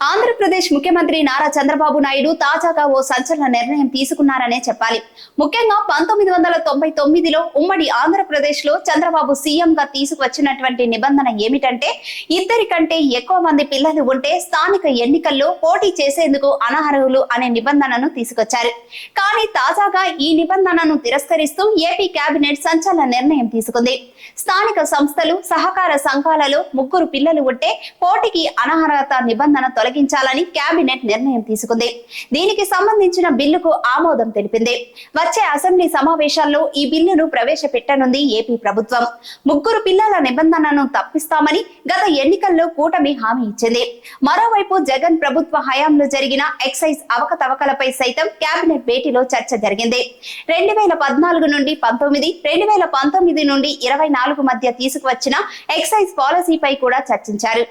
ఆంధ్రప్రదేశ్ ముఖ్యమంత్రి నారా చంద్రబాబు నాయుడు తాజాగా ఓ సంచలన నిర్ణయం తీసుకున్నారనే చెప్పాలి. ముఖ్యంగా 1999లో ఉమ్మడి ఆంధ్రప్రదేశ్ లో చంద్రబాబు సీఎం గా తీసుకువచ్చినటువంటి నిబంధన ఏమిటంటే, ఇద్దరి కంటే ఎక్కువ మంది పిల్లలు ఉంటే స్థానిక ఎన్నికల్లో పోటీ చేసేందుకు అనర్హులు అనే నిబంధనను తీసుకొచ్చారు. కానీ తాజాగా ఈ నిబంధనను తిరస్కరిస్తూ ఏపీ కేబినెట్ సంచలన నిర్ణయం తీసుకుంది. స్థానిక సంస్థలు, సహకార సంఘాలలో ముగ్గురు పిల్లలు ఉంటే పోటీకి అనర్హత నిబంధన తొలగించాలని కేబినెట్ నిర్ణయం తీసుకుంది. దీనికి సంబంధించిన బిల్లుకు ఆమోదం తెలిపింది. వచ్చే అసెంబ్లీ సమావేశాల్లో ఈ బిల్లును ప్రవేశపెట్టనుంది ఏపీ ప్రభుత్వం. ముగ్గురు పిల్లల నిబంధనను తప్పిస్తామని గత ఎన్నికల్లో కూటమి హామీ ఇచ్చింది. మరోవైపు జగన్ ప్రభుత్వ హయాంలో జరిగిన ఎక్సైజ్ అవకతవకలపై సైతం కేబినెట్ భేటీలో చర్చ జరిగింది. 2014 నుండి 19, 2019 నుండి 24 మధ్య తీసుకువచ్చిన ఎక్సైజ్ పాలసీపై కూడా చర్చించారు.